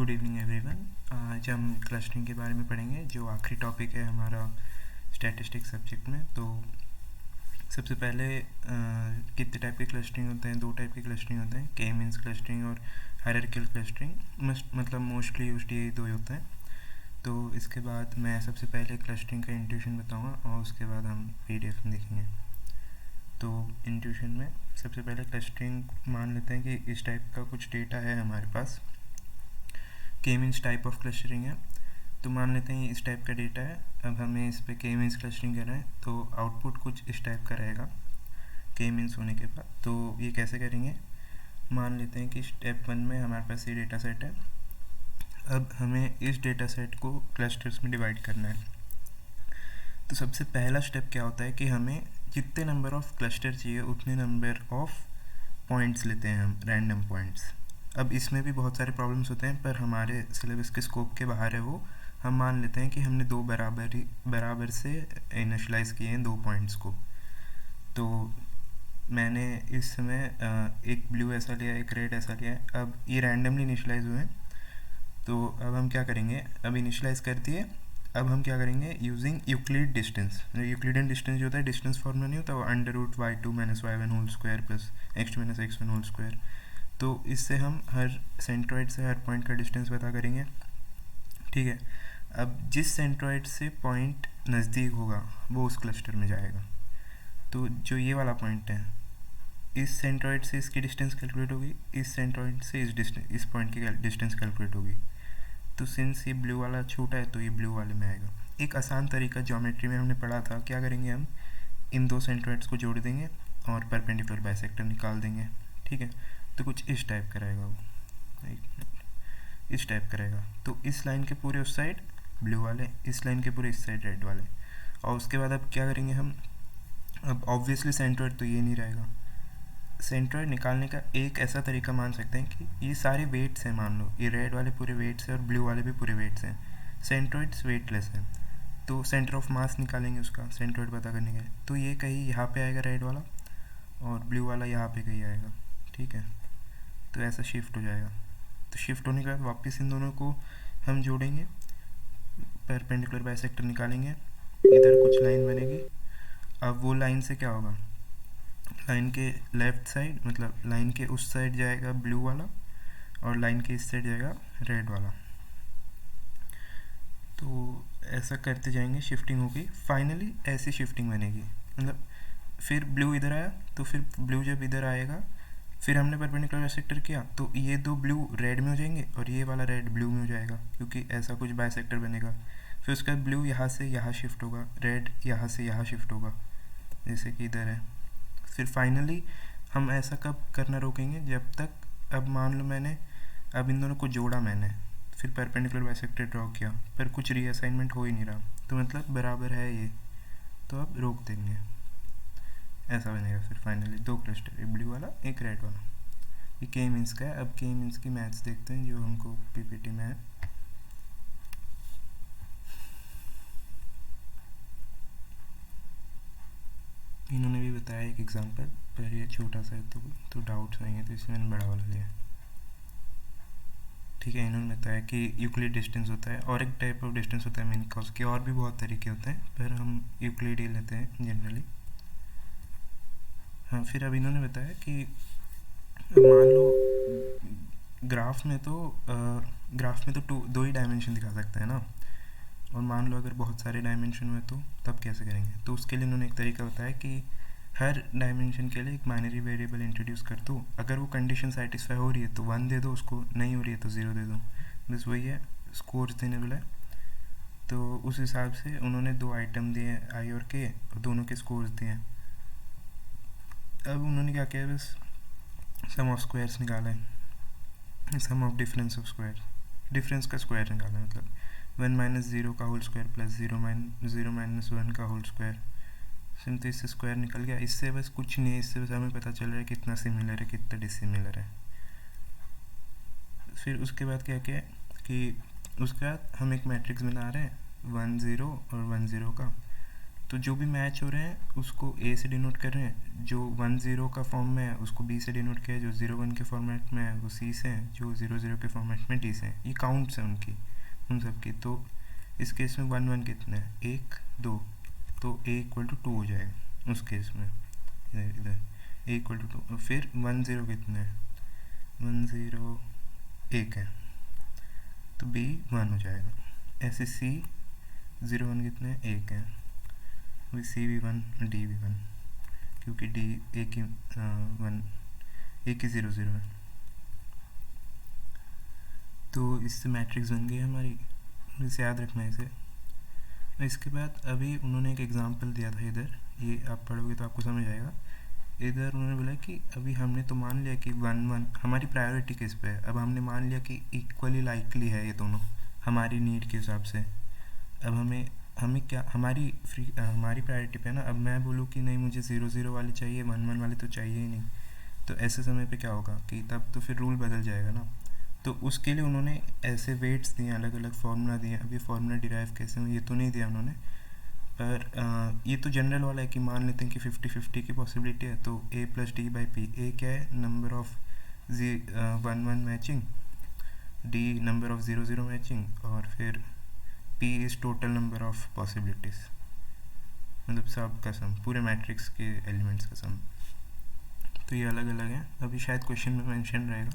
Good evening everyone. आज हम clustering के बारे में पढ़ेंगे, जो आखिरी टॉपिक है हमारा स्टैटिस्टिक्स सब्जेक्ट में। तो सबसे पहले कितने टाइप के क्लस्टरिंग होते हैं? दो टाइप के क्लस्टरिंग होते हैं, के मीन्स क्लस्टरिंग और हायरार्किकल क्लस्टरिंग। मतलब मोस्टली यूज्ड यही दो ही होते हैं। तो इसके बाद मैं सबसे पहले क्लस्टरिंग का इंट्यूशन बताऊँगा और उसके बाद हम PDF में देखेंगे। तो इंट्यूशन में सबसे पहले क्लस्टरिंग मान लेते हैं कि इस टाइप का कुछ डेटा है हमारे पास। के मीन्स टाइप ऑफ क्लस्टरिंग है, तो मान लेते हैं इस टाइप का डेटा है। अब हमें इस पे के मीन्स क्लस्टरिंग करना है, तो आउटपुट कुछ इस टाइप का रहेगा के मीन्स होने के बाद। तो ये कैसे करेंगे? मान लेते हैं कि स्टेप 1 में हमारे पास ये डेटा सेट है। अब हमें इस डेटा सेट को क्लस्टर्स में डिवाइड करना है। तो सबसे पहला स्टेप क्या होता है कि हमें जितने नंबर ऑफ क्लस्टर चाहिए उतने नंबर ऑफ पॉइंट्स लेते हैं हम, रैंडम पॉइंट्स। अब इसमें भी बहुत सारे प्रॉब्लम्स होते हैं, पर हमारे सिलेबस के स्कोप के बाहर है वो। हम मान लेते हैं कि हमने दो बराबर से इनिशलाइज किए हैं दो पॉइंट्स को। तो मैंने इस समय एक ब्लू ऐसा लिया, एक रेड ऐसा लिया है। अब ये रैंडमली इनिशलाइज हुए हैं। तो अब हम क्या करेंगे? अब इनिशलाइज कर दिए। अब हम क्या करेंगे? Using Euclid distance. Euclidean distance जो होता है, डिस्टेंस फॉर्मूला नहीं होता वो, √y2 - y1 whole square plus x2 - x1 whole square. तो इससे हम हर सेंट्रॉइड से हर पॉइंट का डिस्टेंस पता करेंगे। ठीक है। अब जिस सेंट्रॉइड से पॉइंट नज़दीक होगा वो उस क्लस्टर में जाएगा। तो जो ये वाला पॉइंट है, इस सेंट्रॉइड से इसकी डिस्टेंस कैलकुलेट होगी, इस सेंट्रॉइड से इस पॉइंट की डिस्टेंस कैलकुलेट होगी। तो सिंस ये ब्लू वाला छोटा है तो ये ब्लू वाले में आएगा। एक आसान तरीका ज्योमेट्री में हमने पढ़ा था, क्या करेंगे हम? इन दो सेंट्रॉइड्स को जोड़ देंगे और परपेंडिकुलर बाइसेक्टर निकाल देंगे। ठीक है। तो कुछ इस टाइप का रहेगा वो, इस टाइप का रहेगा। तो इस लाइन के पूरे उस साइड ब्लू वाले, इस लाइन के पूरे इस साइड रेड वाले। और उसके बाद अब क्या करेंगे हम? अब ऑब्वियसली सेंट्रॉइड तो ये नहीं रहेगा। सेंट्रॉइड निकालने का एक ऐसा तरीका मान सकते हैं कि ये सारे वेट्स हैं, मान लो ये रेड वाले पूरे वेट्स हैं और ब्लू वाले भी पूरे वेट्स हैं। सेंट्रॉइड्स वेटलेस हैं, तो सेंटर ऑफ मास निकालेंगे उसका सेंट्रॉइड पता करने के लिए। तो ये कहीं यहाँ पे आएगा रेड वाला, और ब्लू वाला यहाँ पे कहीं आएगा। ठीक है। तो ऐसा शिफ्ट हो जाएगा। तो शिफ्ट होने के बाद वापस इन दोनों को हम जोड़ेंगे, परपेंडिकुलर बाइसेक्टर निकालेंगे, इधर कुछ लाइन बनेगी। अब वो लाइन से क्या होगा? लाइन के लेफ़्ट साइड, मतलब लाइन के उस साइड जाएगा ब्लू वाला और लाइन के इस साइड जाएगा रेड वाला। तो ऐसा करते जाएंगे, शिफ्टिंग होगी। फाइनली ऐसी शिफ्टिंग बनेगी, मतलब फिर ब्लू इधर आया तो फिर ब्लू जब इधर आएगा, फिर हमने परपेंडिकुलर बाइसेक्टर किया तो ये दो ब्लू रेड में हो जाएंगे और ये वाला रेड ब्लू में हो जाएगा, क्योंकि ऐसा कुछ बाइसेक्टर बनेगा। फिर उसके बाद ब्लू यहाँ से यहाँ शिफ्ट होगा, रेड यहाँ से यहाँ शिफ्ट होगा, जैसे कि इधर है। फिर फाइनली हम ऐसा कब करना रोकेंगे? जब तक, अब मान लो मैंने अब इन दोनों को जोड़ा, मैंने फिर परपेंडिकुलर बाइसेक्टर ड्रॉ किया, पर कुछ रीअसाइनमेंट हो ही नहीं रहा, तो मतलब बराबर है ये, तो अब रोक देंगे। ऐसा बनेगा फिर फाइनली दो क्लस्टर, एक ब्लू वाला एक रेड वाला। ये के मीन्स का है। अब के मीन्स की मैथ्स देखते हैं जो हमको PPT में है। इन्होंने भी बताया एक एग्जांपल, पर ये छोटा सा है तो डाउट्स आएंगे, तो इसमें मैंने बड़ा वाला लिया। ठीक है। इन्होंने बताया कि यूक्लिड डिस्टेंस होता है, और एक टाइप ऑफ डिस्टेंस होता है मिनकॉस के, और भी बहुत तरीके होते हैं, पर हम यूक्लिड ही लेते हैं जनरली। हाँ, फिर अब इन्होंने बताया कि मान लो ग्राफ में तो दो ही डायमेंशन दिखा सकते हैं ना, और मान लो अगर बहुत सारे डायमेंशन हुए तो तब कैसे करेंगे? तो उसके लिए उन्होंने एक तरीका बताया कि हर डायमेंशन के लिए एक बाइनरी वेरिएबल इंट्रोड्यूस कर दो। अगर वो कंडीशन सेटिस्फाई हो रही है तो 1 दे दो उसको, नहीं हो रही है तो 0 दे दो। बस वही है, स्कोर्स देने वाला है। तो उस हिसाब से उन्होंने दो आइटम दिए, आई और के, और दोनों के स्कोर्स दिए। अब उन्होंने क्या किया? बस सम ऑफ स्क्वायर्स निकाला है, sum of difference of square, difference का स्क्वायर निकाला है, मतलब 1 - 0 का होल स्क्वायर प्लस 0 - 1 का होल स्क्वायर। सिंपल इससे स्क्वायर निकल गया। इससे बस कुछ नहीं है, इससे बस हमें पता चल रहा है कितना सिमिलर है कितना डिसिमिलर है। फिर उसके बाद क्या किया कि उसके बाद हम एक मैट्रिक्स बना रहे हैं 1 0 और 1 0 का। तो जो भी मैच हो रहे हैं उसको ए से डिनोट कर रहे हैं, जो 1-0 का फॉर्म में है उसको बी से डिनोट किया है, जो 0-1 के फॉर्मेट में है वो सी से है, जो 0-0 के फॉर्मेट में डी से है। ये काउंट्स हैं उनकी, उन सब की। तो इस केस में 1-1 कितने हैं, 1-2, तो ए इक्वल टू 2 हो जाएगा उस केस में। इधर ए इक्वल टू 2। फिर 1-0 कितने हैं, 1-0 1 है, तो बी 1 हो जाएगा। ऐसे सी 0-1 कितने हैं, 1 है, वही सी भी 1, डी भी 1, क्योंकि डी एक ही 1, एक ही 0-0 है। तो इससे मैट्रिक्स बन गई हमारी, इसे याद रखना है इसे। इसके बाद अभी उन्होंने एक एग्जांपल दिया था इधर, ये आप पढ़ोगे तो आपको समझ आएगा। इधर उन्होंने बोला कि अभी हमने तो मान लिया कि 1-1 हमारी प्रायोरिटी किस पे है। अब हमने मान लिया कि इक्वली लाइकली है ये दोनों हमारी नीड के हिसाब से। अब हमें क्या हमारी प्रायोरिटी पे है ना। अब मैं बोलूँ कि नहीं मुझे 0-0 वाले चाहिए, 1-1 वाले तो चाहिए ही नहीं, तो ऐसे समय पे क्या होगा कि तब तो फिर रूल बदल जाएगा ना। तो उसके लिए उन्होंने ऐसे वेट्स दिए, अलग अलग फार्मूला दिए। अभी फार्मूला डिराइव कैसे हो ये तो नहीं दिया उन्होंने, पर ये तो जनरल वाला है कि मान लेते हैं कि 50-50 की पॉसिबिलिटी है। तो a + d/p, a क्या है, number of 1-1 matching, d number of 0-0 matching, और फिर p is total number of possibilities, मतलब सब का सम, पूरे मैट्रिक्स के एलिमेंट्स का सम। तो ये अलग अलग है, अभी शायद क्वेश्चन में मेंशन रहेगा।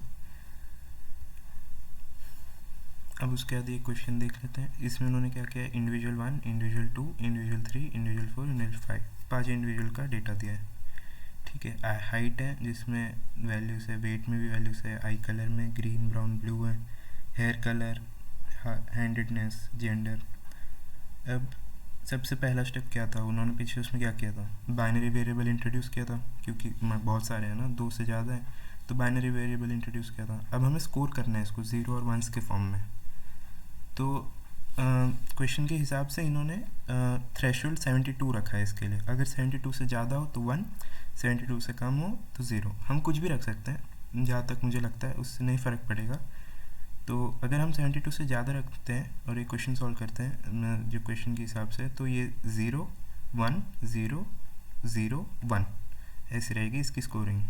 अब उसके बाद एक क्वेश्चन देख लेते हैं। इसमें उन्होंने क्या किया है, individual 1, individual 2, individual 3, individual 4, individual 5, 5 individual का डेटा दिया है। ठीक है, हाइट है जिसमें वैल्यूज़ है, वेट में भी वैल्यूज़ है, आई कलर में ग्रीन, ब्राउन, ब्लू है, हेयर कलर, हैंडेडनेस, जेंडर। अब सबसे पहला स्टेप क्या था, उन्होंने पीछे उसमें क्या किया था, बाइनरी वेरिएबल इंट्रोड्यूस किया था, क्योंकि बहुत सारे हैं ना, 2 से ज़्यादा है, तो बाइनरी वेरिएबल इंट्रोड्यूस किया था। अब हमें स्कोर करना है इसको 0 और 1 के फॉर्म में। तो क्वेश्चन के हिसाब से इन्होंने थ्रेशोल्ड 72 रखा है इसके लिए। अगर 72 से ज़्यादा हो तो 1, 72 से कम हो तो 0। हम कुछ भी रख सकते हैं, जहाँ तक मुझे लगता है उससे नहीं फ़र्क पड़ेगा। तो अगर हम 72 से ज़्यादा रखते हैं और ये क्वेश्चन सॉल्व करते हैं जो क्वेश्चन के हिसाब से, तो ये 0, 1, 0, 0, 1 ऐसी रहेगी इसकी स्कोरिंग।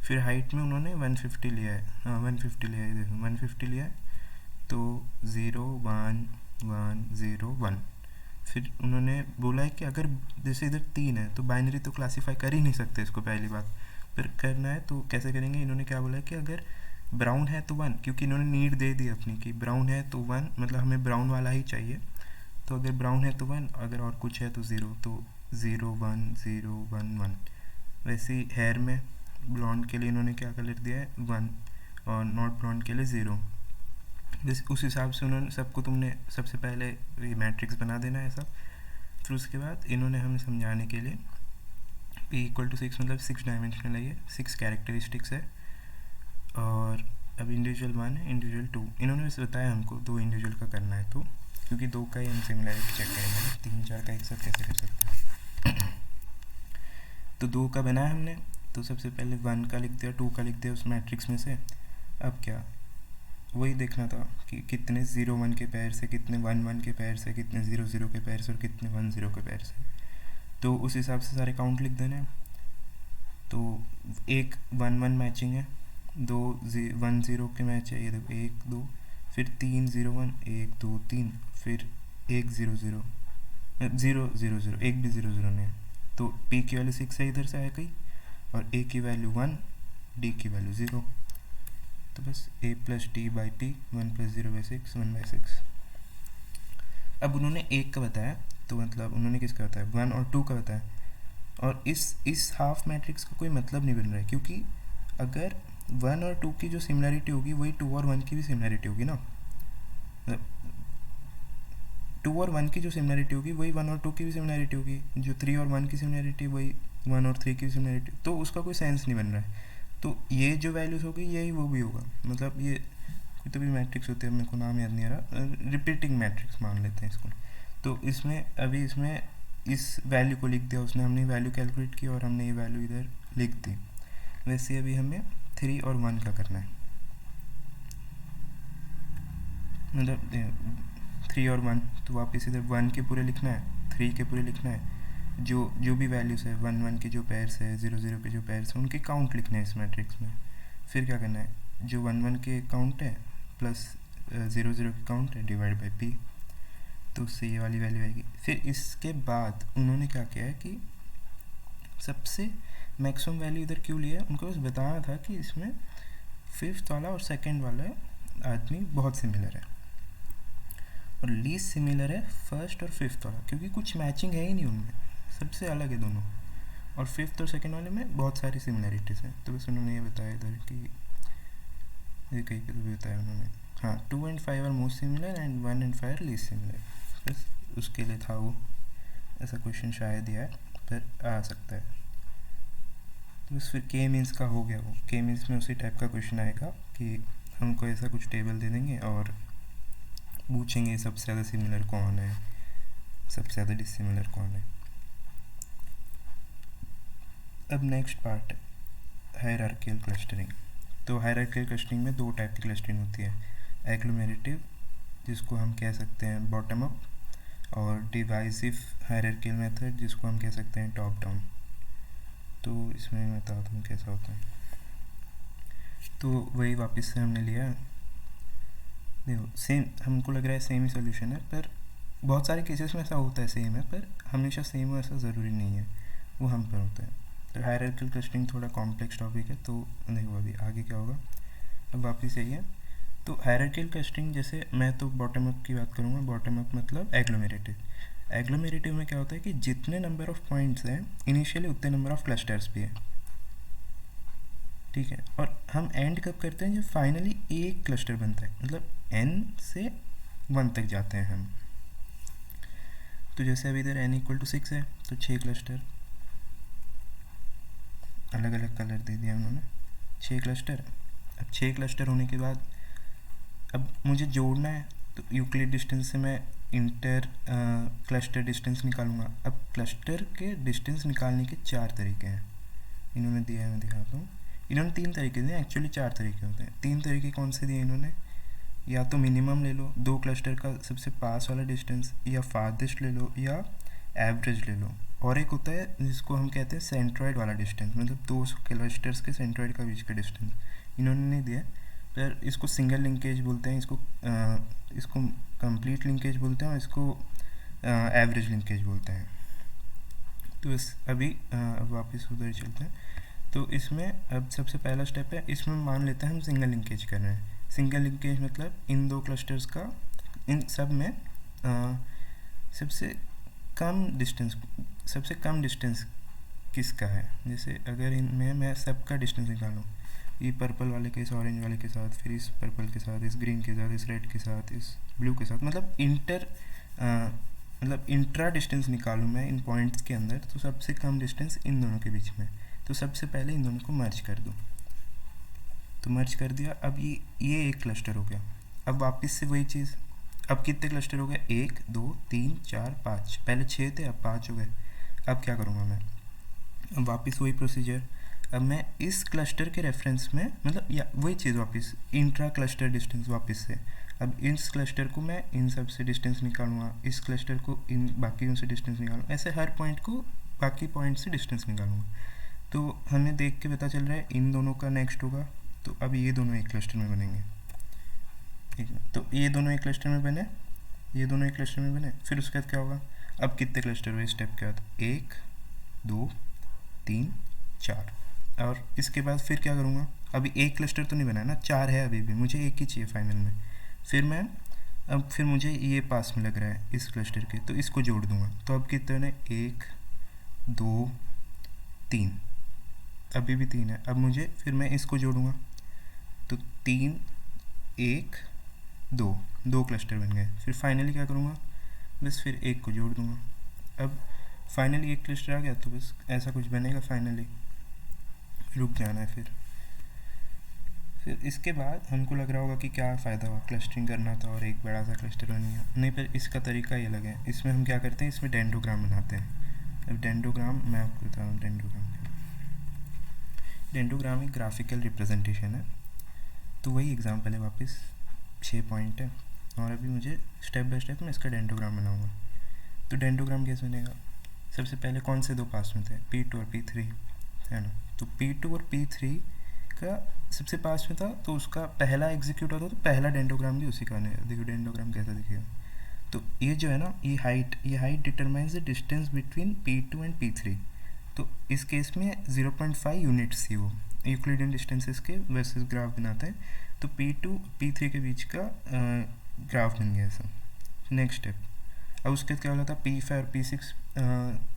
फिर हाइट में उन्होंने 150 लिया है, हाँ 150 लिया है, देखो 150 लिया है, तो 0, 1, 1, 0, 1। फिर उन्होंने बोला है कि अगर जैसे इधर 3 है तो बाइनरी तो क्लासीफाई कर ही नहीं सकते इसको, पहली बात। फिर करना है तो कैसे करेंगे, इन्होंने क्या बोला है कि अगर ब्राउन है तो 1, क्योंकि इन्होंने नीड दे दी अपनी कि ब्राउन है तो 1, मतलब हमें ब्राउन वाला ही चाहिए। तो अगर ब्राउन है तो 1, अगर और कुछ है तो 0, तो 0, 1, 0, 1, 1। वैसे ही हेयर में ब्लॉन्ड के लिए इन्होंने क्या कलर दिया है, 1, और नॉट ब्लॉन्ड के लिए 0। जैसे उस हिसाब से उन्होंने सबको, तुमने सबसे पहले ये मैट्रिक्स बना देना है सब। फिर उसके बाद इन्होंने हमें समझाने के लिए p = 6, मतलब 6 डायमेंशनल है, ये 6 कैरेक्टरिस्टिक्स है। और अब इंडिविजुअल 1 है, इंडिविजुअल 2, इन्होंने वैसे बताया हमको 2 इंडिविजुअल का करना है, तो क्योंकि 2 का ही हम सिमिलैरिटी चेक करेंगे, 3, 4 का एक साथ कैसे कर सकते हैं। तो 2 का बनाया हमने, तो सबसे पहले 1 का लिख दिया, 2 का लिख दिया उस मैट्रिक्स में से। अब क्या, वही देखना था कि कितने 0-1 के पेयर से, कितने 1-1 के पेयर से, कितने 0-0 के पेयर से, और कितने 1-0 के पेयर से। तो उस हिसाब से सारे काउंट लिख देने हैं। तो एक 1-1 मैचिंग है, 2 1-0 के मैच है, ये देखो 1, 2, फिर 3 0-1, 1, 2, 3, फिर 1 0-0, 0-0-0, एक भी 0-0 नहीं है। तो p की वैल्यू 6 है इधर से आएगी, और a की वैल्यू 1, d की वैल्यू 0। तो बस a + d/p, 1 + 0/6, 1/6। अब उन्होंने 1 का बताया, तो मतलब उन्होंने किसका बताया, 1 और 2 का बताया। और इस हाफ मैट्रिक्स का कोई मतलब नहीं बन रहा है, क्योंकि अगर 1 और 2 की जो सिमिलैरिटी होगी वही 2 और 1 की भी सिमिलैरिटी होगी ना। 2 और 1 की जो सिमिलैरिटी होगी वही 1 और 2 की भी सिमिलैरिटी होगी, जो 3 और 1 की सिमिलैरिटी वही 1 और 3 की भी सिमिलैरिटी, तो उसका कोई सेंस नहीं बन रहा है। तो ये जो वैल्यूज़ होगी यही वो भी होगा, मतलब ये कोई तो भी मैट्रिक्स होते हैं, मेरे को नाम याद नहीं आ रहा, रिपीटिंग मैट्रिक्स मान लेते हैं इसको। तो इसमें अभी इसमें इस वैल्यू को लिख दिया उसने, हमने वैल्यू कैलकुलेट की और हमने ये वैल्यू इधर लिख दी। वैसे अभी हमें 3 और 1 का करना है, मतलब 3 और 1, तो वापस इधर 1 के पूरे लिखना है, 3 के पूरे लिखना है, जो भी वैल्यूज़ है 1 1 के जो पेयर्स है 0 0 के जो पेयर्स हैं उनके काउंट लिखने हैं इस मैट्रिक्स में। फिर क्या करना है, जो 1 1 के काउंट है प्लस 0 0 के काउंट है डिवाइड बाई p, तो उससे ये वाली वैल्यू आएगी। फिर इसके बाद उन्होंने क्या किया है कि सबसे मैक्सिमम वैल्यू इधर क्यों लिया है, उनको बस बताना था कि इसमें फिफ्थ वाला और सेकंड वाला आदमी बहुत सिमिलर है और लीस्ट सिमिलर है फर्स्ट और फिफ्थ वाला, क्योंकि कुछ मैचिंग है ही नहीं उनमें, सबसे अलग है दोनों। और फिफ्थ और सेकंड वाले में बहुत सारी सिमिलरिटीज़ हैं। तो बस उन्होंने ये बताया इधर कि ये कहीं पे तो भी बताया उन्होंने, हाँ 2 and 5 are most similar and 1 and 5 are least similar. बस उसके लिए था वो, ऐसा क्वेश्चन शायद दिया है पर आ सकता है। तो बस फिर के मीन्स का हो गया। वो के मीन्स में उसी टाइप का क्वेश्चन आएगा कि हमको ऐसा कुछ टेबल दे देंगे और पूछेंगे सबसे ज़्यादा सिमिलर कौन है, सबसे ज़्यादा डिसिमिलर कौन है। अब नेक्स्ट पार्ट है हायरार्किकल क्लस्टरिंग। तो हायरार्किकल क्लस्टरिंग में दो टाइप की क्लस्टरिंग होती है, एग्लोमेरेटिव जिसको हम कह सकते हैं बॉटम अप, और डिवाइसिव हायरार्किकल मेथड जिसको हम कह सकते हैं टॉप डाउन। तो इसमें मैं बताता हूँ कैसा होता है। तो वही वापस से हमने लिया, देखो सेम हमको लग रहा है सेम ही सोल्यूशन है, पर बहुत सारे केसेस में ऐसा होता है सेम है, पर हमेशा सेम हो ऐसा ज़रूरी नहीं है, वो हम पर होता है। तो हायरार्किकल क्लस्टरिंग थोड़ा कॉम्प्लेक्स टॉपिक है, तो देखो अभी आगे क्या होगा। अब वापस यही है, तो हायरार्किकल क्लस्टरिंग जैसे मैं तो बॉटम अप की बात करूँगा। बॉटम अप मतलब एग्लोमेरेटिव। एग्लोमेरेटिव में क्या होता है कि जितने नंबर ऑफ पॉइंट्स हैं इनिशियली उतने नंबर ऑफ क्लस्टर्स भी हैं, ठीक है। और हम एंड कब करते हैं, जब फाइनली एक क्लस्टर बनता है, मतलब n से 1 तक जाते हैं हम। तो जैसे अभी इधर n = 6 है, तो 6 क्लस्टर, अलग अलग कलर दे दिया उन्होंने, 6 क्लस्टर। अब 6 क्लस्टर होने के बाद अब मुझे जोड़ना है, तो यूक्लिड डिस्टेंस से मैं इंटर क्लस्टर डिस्टेंस निकालूंगा। अब क्लस्टर के डिस्टेंस निकालने के 4 तरीके हैं इन्होंने दिया है, मैं दिखाता हूँ। इन्होंने 3 तरीके दिए, एक्चुअली 4 तरीके होते हैं। 3 तरीके कौन से दिए इन्होंने, या तो मिनिमम ले लो, 2 क्लस्टर का सबसे पास वाला डिस्टेंस, या फारदेस्ट ले लो, या एवरेज ले लो। और एक होता है जिसको हम कहते हैं सेंट्रॉइड वाला डिस्टेंस, मतलब 2 क्लस्टर्स के सेंट्रॉइड का बीच का डिस्टेंस इन्होंने नहीं दिया, पर इसको सिंगल लिंकेज बोलते हैं, इसको कंप्लीट लिंकेज बोलते हैं, और इसको एवरेज लिंकेज बोलते हैं। तो इस अभी अब वापस उधर चलते हैं। तो इसमें अब सबसे पहला स्टेप है, इसमें मान लेते हैं हम सिंगल लिंकेज कर रहे हैं। सिंगल लिंकेज मतलब इन 2 क्लस्टर्स का इन सब में सबसे कम डिस्टेंस किसका है। जैसे अगर इनमें मैं सबका डिस्टेंस निकालूँ, ये पर्पल वाले के इस ऑरेंज वाले के साथ, फिर इस पर्पल के साथ, इस ग्रीन के साथ, इस रेड के साथ, इस ब्लू के साथ, मतलब इंट्रा डिस्टेंस निकालूँ मैं इन पॉइंट्स के अंदर, तो सबसे कम डिस्टेंस इन दोनों के बीच में। तो सबसे पहले इन दोनों को मर्ज कर दो, तो मर्ज कर दिया। अब ये एक क्लस्टर हो गया। अब वापस से वही चीज़, अब कितने क्लस्टर हो गए, 1 2 3 4 5, पहले 6 थे अब 5 हो गए। अब क्या करूँगा मैं, अब वापस वही प्रोसीजर। अब मैं इस क्लस्टर के रेफरेंस में, मतलब या वही चीज़ वापस इंट्रा क्लस्टर डिस्टेंस वापस से, अब इस क्लस्टर को मैं इन सब से डिस्टेंस निकालूंगा, इस क्लस्टर को इन बाकी उनसे डिस्टेंस निकालूंगा, ऐसे हर पॉइंट को बाकी पॉइंट से डिस्टेंस निकालूंगा। तो हमें देख के पता चल रहा है इन दोनों का नेक्स्ट होगा, तो अब ये दोनों एक क्लस्टर में बनेंगे, ठीक है। तो ये दोनों एक क्लस्टर में बने, ये दोनों एक क्लस्टर में बने। फिर उसके बाद क्या होगा, अब कितने क्लस्टर हुए स्टेप के बाद, 1 2 3 4। और इसके बाद फिर क्या करूँगा, अभी एक क्लस्टर तो नहीं बना है ना, 4 है अभी भी, मुझे एक ही चाहिए फाइनल में। फिर मुझे ये पास में लग रहा है इस क्लस्टर के, तो इसको जोड़ दूंगा। तो अब कितने, 1 2 3, अभी भी 3 है। अब मुझे फिर मैं इसको जोड़ूंगा, तो 3 1 2, 2 क्लस्टर बन गए। फिर फाइनली क्या करूँगा, बस फिर एक को जोड़ दूँगा। अब फाइनली एक क्लस्टर आ गया, तो बस ऐसा कुछ बनेगा, फाइनली रुक जाना है। फिर इसके बाद हमको लग रहा होगा कि क्या फ़ायदा हुआ, क्लस्टरिंग करना था और एक बड़ा सा क्लस्टर बन गया। नहीं, पर इसका तरीका ही अलग है। इसमें हम क्या करते हैं, इसमें डेंडोग्राम बनाते हैं। अब डेंडोग्राम मैं आपको बता रहा हूँ, डेंडोग्राम एक ग्राफिकल रिप्रेजेंटेशन है। तो वही एग्जाम्पल है, वापस 6 पॉइंट है, और अभी मुझे स्टेप बाय स्टेप मैं इसका डेंडोग्राम बनाऊँगा। तो डेंडोग्राम कैसे बनेगा, सबसे पहले कौन से दो पास में थे, P2 और P3 है ना। तो P2 और P3 का सबसे पास में था, तो उसका पहला एग्जीक्यूट होता तो पहला डेंडोग्राम भी उसी का बनेगा। देखो डेंडोग्राम कैसा दिखेगा। तो ये जो है ना, ये height determines the distance between P2 and P3। तो इस केस में 0.5 यूनिट्स थी वो, यूक्लिडियन डिस्टेंसेस के वर्सेस ग्राफ बनाते हैं। तो P2 P3 के बीच का ग्राफ बन गया ऐसा। नेक्स्ट स्टेप, अब उसके बाद क्या बोला था, P5 और P6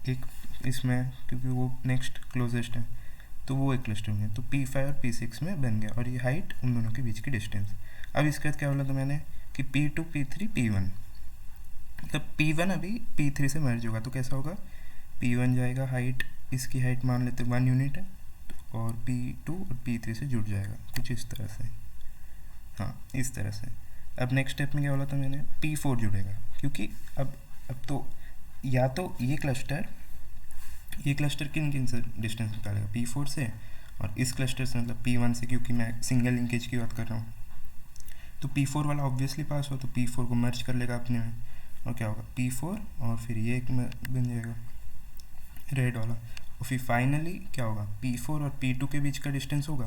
एक इसमें, क्योंकि वो नेक्स्ट क्लोजेस्ट है तो वो एक क्लस्टर में, तो P5 और P6 में बन गया, और ये हाइट उन दोनों के बीच की डिस्टेंस। अब इसके बाद क्या बोला था मैंने कि P2 P3 P1, मतलब P1 अभी P3 से मर्ज होगा, तो कैसा होगा, P1 जाएगा, हाइट इसकी हाइट मान लेते 1 यूनिट है, और P2 और P3 से जुड़ जाएगा कुछ इस तरह से, हाँ इस तरह से। अब नेक्स्ट स्टेप में क्या बोला था मैंने, P4 जुड़ेगा, क्योंकि अब तो या तो ये क्लस्टर किन से डिस्टेंस निकालेगा, P4 से, और इस क्लस्टर से मतलब P1 से, क्योंकि मैं सिंगल लिंकेज की बात कर रहा हूँ। तो P4 वाला ऑब्वियसली पास हो, तो P4 को मर्ज कर लेगा अपने में, और क्या होगा P4, और फिर ये एक में बन जाएगा रेड वाला, और फिर फाइनली क्या होगा, P4 और P2 के बीच का डिस्टेंस होगा,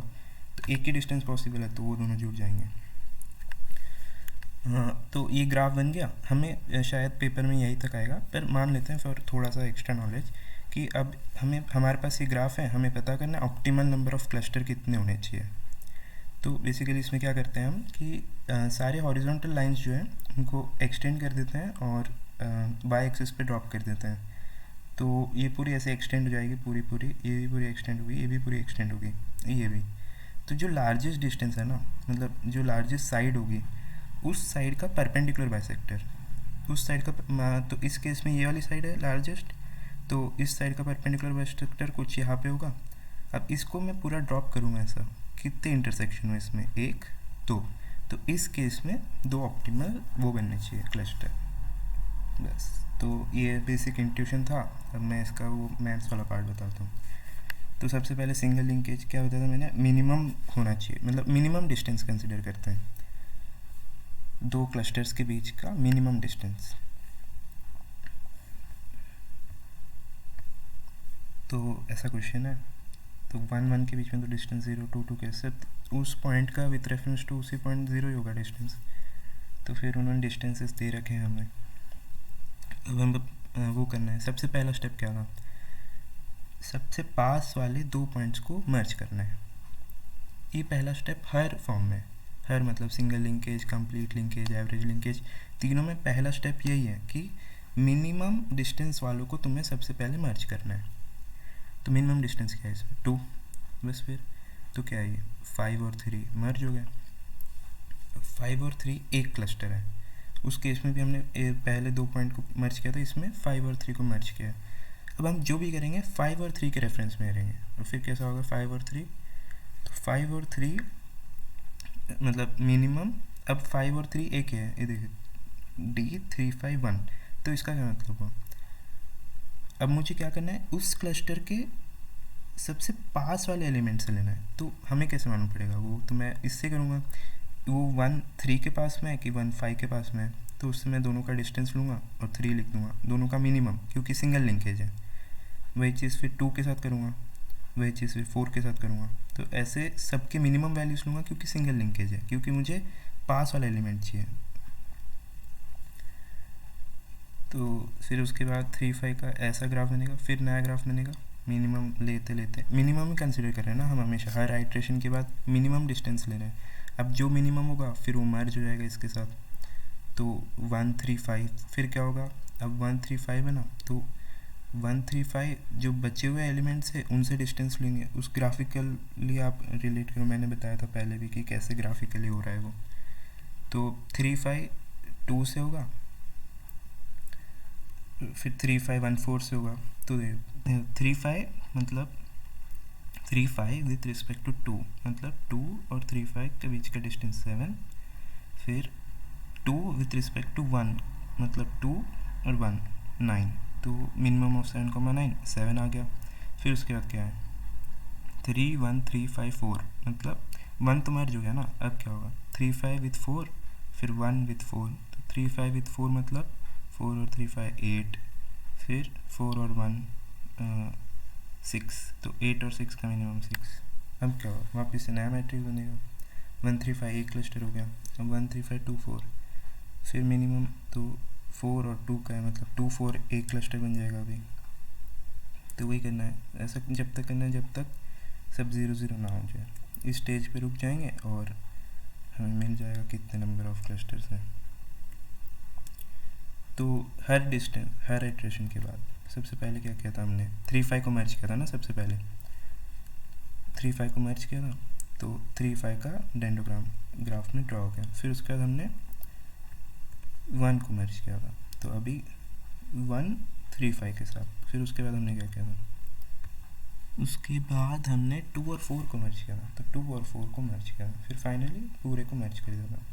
तो एक ही डिस्टेंस पॉसिबल है, तो वो दोनों जुड़ जाएंगे। हाँ, तो ये ग्राफ बन गया। हमें शायद पेपर में यही तक आएगा, पर मान लेते हैं फॉर थोड़ा सा एक्स्ट्रा नॉलेज कि अब हमारे पास ये ग्राफ है, हमें पता करना है ऑप्टिमल नंबर ऑफ़ क्लस्टर कितने होने चाहिए। तो बेसिकली इसमें क्या करते हैं हम कि सारे हॉरिजॉन्टल लाइंस जो हैं उनको एक्सटेंड कर देते हैं और बाय एक्सिस पे ड्रॉप कर देते हैं। तो ये पूरी ऐसे एक्सटेंड हो जाएगी, पूरी ये भी पूरी एक्सटेंड होगी, ये भी पूरी एक्सटेंड होगी, ये भी। तो जो लार्जेस्ट डिस्टेंस है ना, मतलब जो लार्जेस्ट साइड होगी, उस साइड का परपेंडिकुलर बाइसेक्टर, उस साइड का, तो इस केस में ये वाली साइड है लार्जेस्ट, तो इस साइड का परपेंडिकुलर बाइसेक्टर कुछ यहाँ पे होगा। अब इसको मैं पूरा ड्रॉप करूँगा ऐसा, कितने इंटरसेक्शन हुए इसमें, 1 2, तो इस केस में 2 ऑप्टिमल वो बनने चाहिए क्लस्टर, बस। तो ये बेसिक इंट्यूशन था। अब मैं इसका वो मैथ्स वाला पार्ट बताता हूँ। तो सबसे पहले सिंगल लिंकेज क्या बताया था मैंने, मिनिमम होना चाहिए, मतलब मिनिमम डिस्टेंस कंसिडर करते हैं, 2 क्लस्टर्स के बीच का मिनिमम डिस्टेंस। तो ऐसा क्वेश्चन है, तो 1 1 के बीच में तो डिस्टेंस 0 2 2 कैसे, उस पॉइंट का विथ रेफरेंस टू उसी पॉइंट 0 ही होगा डिस्टेंस। तो फिर उन्होंने डिस्टेंसेस दे रखे हैं हमें, अब हम वो करना है। सबसे पहला स्टेप क्या था, सबसे पास वाले 2 पॉइंट्स को मर्ज करना है। ये पहला स्टेप हर फॉर्म में, हर मतलब single linkage, complete linkage, average linkage, तीनों में पहला स्टेप यही है कि मिनिमम डिस्टेंस वालों को तुम्हें सबसे पहले मर्ज करना है। तो मिनिमम डिस्टेंस क्या है इसमें, 2, बस। फिर तो क्या है, ये 5 और 3 मर्ज हो गए। 5 और 3 एक क्लस्टर है, उस केस में भी हमने पहले 2 पॉइंट को मर्ज किया था, इसमें 5 और 3 को मर्ज किया। अब हम जो भी करेंगे 5 और 3 के रेफरेंस में करेंगे, और फिर कैसा होगा 5 और 3, तो 5 और 3 मतलब मिनिमम। अब 5 और 3 एक है, ये देखिए D351, तो इसका क्या मतलब हुआ, अब मुझे क्या करना है, उस क्लस्टर के सबसे पास वाले एलिमेंट से लेना है। तो हमें कैसे मालूम पड़ेगा वो, तो मैं इससे करूँगा, वो 1 3 के पास में है कि 1 5 के पास में है, तो उससे मैं दोनों का डिस्टेंस लूँगा और 3 लिख दूँगा, दोनों का मिनिमम, क्योंकि सिंगल लिंकेज है। वही चीज़ फिर 2 के साथ करूँगा, वही चीज़ फिर 4 के साथ करूँगा। तो ऐसे सबके मिनिमम वैल्यूज़ लूँगा, क्योंकि सिंगल लिंकेज है, क्योंकि मुझे पास वाला एलिमेंट चाहिए। तो फिर उसके बाद 3 5 का ऐसा ग्राफ बनेगा, फिर नया ग्राफ बनेगा, मिनिमम लेते लेते, मिनिमम ही कंसिडर कर रहे हैं ना हम हमेशा, हर आइट्रेशन के बाद मिनिमम डिस्टेंस ले रहे हैं। अब जो मिनिमम होगा फिर वो मर्ज हो जाएगा इसके साथ, तो 1 3 5, फिर क्या होगा, अब 1 3 5 है ना, तो 1 3 5 जो बचे हुए एलिमेंट्स है उनसे डिस्टेंस लेंगे। उस ग्राफिकली आप रिलेट करो, मैंने बताया था पहले भी कि कैसे ग्राफिकली हो रहा है वो। तो 3 5 2 से होगा, फिर 3 5 1 4 से होगा, तो 3 5 मतलब 3 5 विथ रिस्पेक्ट टू 2, मतलब 2 और 3 5 के बीच का डिस्टेंस 7, फिर 2 विथ रिस्पेक्ट टू 1 मतलब 2 और 1 9, तो मिनिमम ऑफ 7,9 7 आ गया। फिर उसके बाद क्या है, 3 1 3 5 4, मतलब 1 तो मर्ज हो गया ना। अब क्या होगा, 3 5 विथ 4, फिर 1 विथ 4, तो 3 5 विथ 4 मतलब 4 और 3 5 8, फिर 4 और 1 6, तो 8 और 6 का मिनिमम 6। अब क्या होगा, वापस से नया मैट्रिक्स बनेगा। 1 3 5 एक क्लस्टर हो गया। अब 1 3 5 2 4, फिर मिनिमम तो 4 और 2 का है, मतलब 2 4 एक क्लस्टर बन जाएगा अभी। तो वही करना है, ऐसा जब तक करना है जब तक सब 0 0 ना हो जाए। इस स्टेज पे रुक जाएंगे और हमें मिल जाएगा कितने नंबर ऑफ क्लस्टर्स हैं। तो हर इटरेशन के बाद सबसे पहले क्या किया था हमने, 3 5 को मर्ज किया था ना। सबसे पहले 3 5 को मर्ज किया था, तो 3 5 का डेंडोग्राम ग्राफ में ड्रॉ हो गया। फिर उसके बाद हमने 1 को मर्ज किया था, तो अभी 1 3 5 के साथ। फिर उसके बाद हमने क्या किया था, उसके बाद हमने 2 और 4 को मर्ज किया था, तो 2 और 4 को मर्ज किया था। फिर फाइनली पूरे को मर्ज कर दिया था।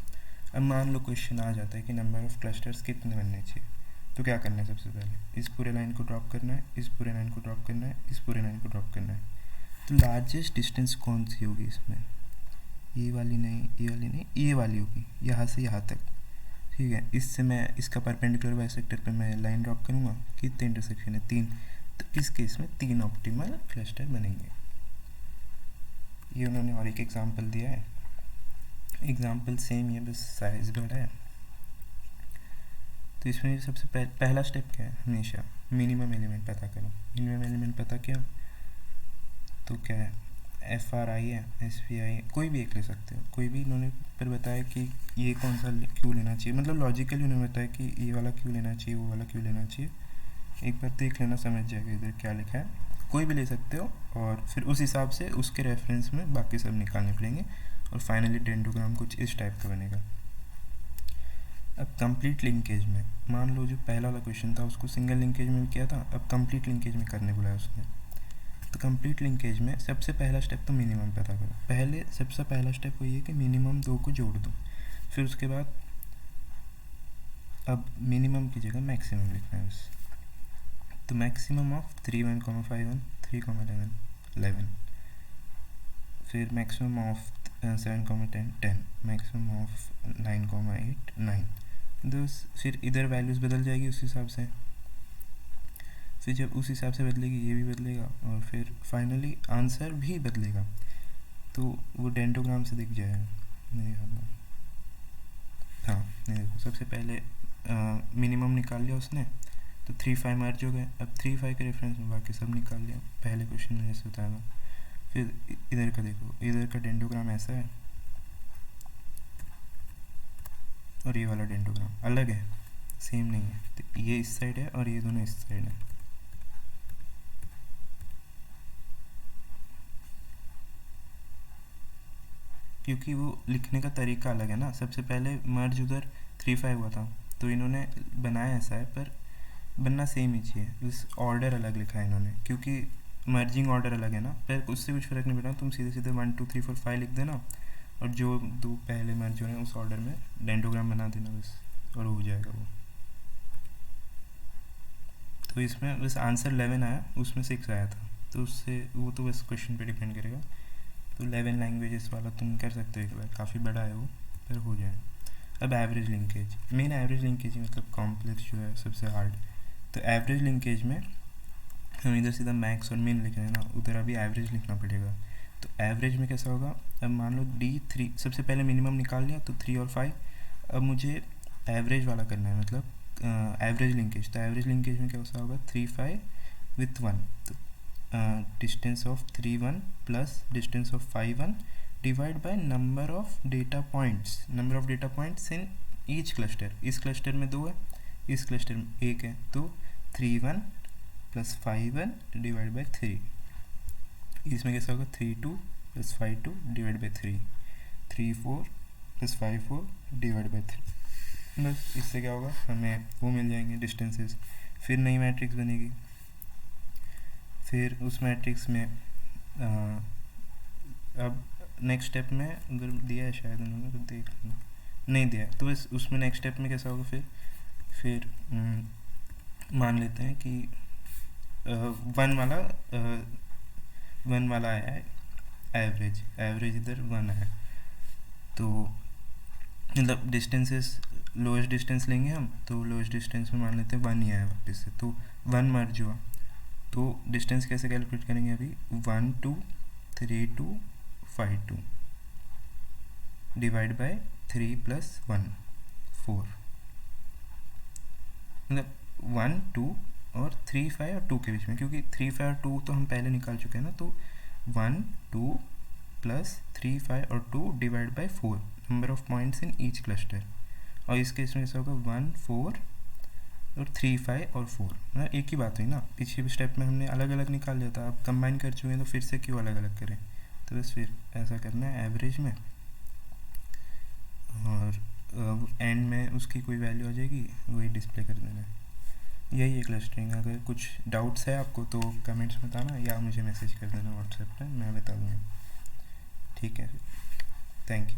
अब मान लो क्वेश्चन आ जाता है कि नंबर ऑफ क्लस्टर्स कितने बनने चाहिए, तो क्या करना है, सबसे पहले इस पूरे लाइन को ड्रॉप करना है, इस पूरे लाइन को ड्रॉप करना है, इस पूरे लाइन को ड्रॉप करना है। तो लार्जेस्ट डिस्टेंस कौन सी होगी इसमें, ये वाली नहीं, ये वाली नहीं, ये वाली होगी, यहाँ से यहाँ तक। ठीक है, इससे मैं इसका परपेंडिकुलर बाइसेक्टर पे मैं लाइन ड्रॉप करूँगा। कितने इंटरसेक्शन है, 3। तो इस केस में 3 ऑप्टिमल क्लस्टर बनेंगे। ये उन्होंने और एक एग्जांपल दिया है, एग्जांपल सेम ही है, बस साइज बड़ा है। तो इसमें सबसे पहला स्टेप क्या है, हमेशा मिनिमम एलिमेंट पता करो। मिनिमम एलिमेंट पता किया तो क्या है, FRI है, SVI है, कोई भी एक ले सकते हो, कोई भी। इन्होंने फिर बताया कि ये कौन सा क्यों लेना चाहिए, मतलब लॉजिकली उन्होंने बताया कि ये वाला क्यों लेना चाहिए, वो वाला क्यों लेना चाहिए। एक बार देख लेना, समझ जाएगा इधर क्या लिखा है। कोई भी ले सकते हो, और फिर उस हिसाब से उसके रेफरेंस में बाकी सब निकालने पड़ेंगे, और फाइनली डेंडोग्राम कुछ इस टाइप का बनेगा। अब कंप्लीट लिंकेज में मान लो जो पहला वाला क्वेश्चन था उसको सिंगल लिंकेज में भी किया था, अब कंप्लीट लिंकेज में करने बुलाया उसने। तो कंप्लीट लिंकेज में सबसे पहला स्टेप तो मिनिमम पता करो। सबसे पहला स्टेप वही है कि मिनिमम 2 को जोड़ दो। फिर उसके बाद अब मिनिमम की जगह मैक्सिमम लिखना है बस। तो मैक्सिमम ऑफ 3 1 5 1 3 11 11, फिर मैक्सिमम ऑफ 7 10 10, मैक्सिमम ऑफ 9 8 9। फिर इधर वैल्यूज़ बदल जाएगी उस हिसाब से। फिर जब उस हिसाब से बदलेगी ये भी बदलेगा, और फिर फाइनली आंसर भी बदलेगा। तो वो डेंडोग्राम से दिख जाएगा। हाँ, नहीं देखो, सबसे पहले मिनिमम निकाल लिया उसने, तो 3 5 मर्ज हो गए। अब 3 5 के रेफरेंस में बाकी सब निकाल लिया, पहले क्वेश्चन में जैसे बताया था। फिर इधर का देखो, इधर का डेंडोग्राम ऐसा है और ये वाला डेंडोग्राम अलग है, सेम नहीं है। तो ये इस साइड है और ये दोनों इस साइड है। क्योंकि वो लिखने का तरीका अलग है ना। सबसे पहले मर्ज उधर 3 5 हुआ था, तो इन्होंने बनाया ऐसा है, पर बनना सेम ही चाहिए, इस ऑर्डर अलग लिखा है इन्होंने, क्योंकि मर्जिंग ऑर्डर अलग है ना। पर उससे कुछ फ़र्क नहीं पड़ा, तुम सीधे सीधे 1 2 3 4 5 लिख देना, और जो 2 पहले मर्ज हो रहे हैं उस ऑर्डर में डेंडोग्राम बना देना बस, और हो जाएगा वो। तो इसमें बस आंसर 11 आया, उसमें 6 आया था, तो उससे वो तो बस क्वेश्चन पे डिपेंड करेगा। तो 11 लैंग्वेजेस वाला तुम कर सकते हो एक बार, काफ़ी बड़ा है वो, पर हो जाए। अब average linkage, main average linkage मतलब कॉम्प्लेक्स जो है सबसे हार्ड। तो एवरेज लिंकेज में हम इधर सीधा मैक्स और मिन लिख रहे हैं ना, उधर अभी एवरेज लिखना पड़ेगा। तो एवरेज में कैसा होगा, अब मान लो D3, सबसे पहले मिनिमम निकाल लिया, तो 3 और 5। अब मुझे एवरेज वाला करना है, मतलब एवरेज लिंकेज। तो एवरेज लिंकेज में कैसा होगा, 3 5 विथ 1, तो distance of 3 1 plus distance of 5 1 divide by number of data points, number of data points in each cluster. इस क्लस्टर में 2 है, इस क्लस्टर में 1 है, तो 3 1 प्लस 5 1 डिवाइड बाई 3। इसमें कैसा होगा, 3 2 plus 5 2 divide by 3, 3 4 plus 5 4 divide by 3। बस इससे क्या होगा, हमें वो मिल जाएंगे डिस्टेंसेस। फिर नई मैट्रिक्स बनेगी। फिर उस मैट्रिक्स में अब नेक्स्ट स्टेप में उधर दिया है शायद उन्होंने, तो देख लेना, नहीं दिया है तो बस उसमें नेक्स्ट स्टेप में कैसा होगा, फिर मान लेते हैं कि 1 वाला आया है एवरेज इधर 1 है, तो मतलब डिस्टेंसेस, लोएस्ट डिस्टेंस लेंगे हम, तो लोएस्ट डिस्टेंस में मान लेते हैं 1 ही आया वापस से, तो 1 मर्ज हुआ। तो डिस्टेंस कैसे कैलकुलेट करेंगे अभी, 1 2 3 2 5 2 डिवाइड बाय 3 + 1 4, मतलब 1 2 और 3 5 और 2 के बीच में, क्योंकि 3 5 और 2 तो हम पहले निकाल चुके हैं ना, तो 1 2 + 3 5 और 2 divide by 4 number of points in each cluster. और इस केस में ऐसा होगा 1 4 और 3 5 और 4, मतलब एक ही बात हुई ना। पिछले स्टेप में हमने अलग अलग निकाल लिया था, अब कंबाइन कर चुके हैं तो फिर से क्यों अलग अलग करें। तो बस फिर ऐसा करना है एवरेज में, और एंड में उसकी कोई वैल्यू आ जाएगी, वही डिस्प्ले कर देना है। यही है क्लस्टरिंग। अगर कुछ डाउट्स है आपको तो कमेंट्स में बताना, या मुझे मैसेज कर देना व्हाट्सएप पे, मैं बता दूँगा। ठीक है, थैंक यू।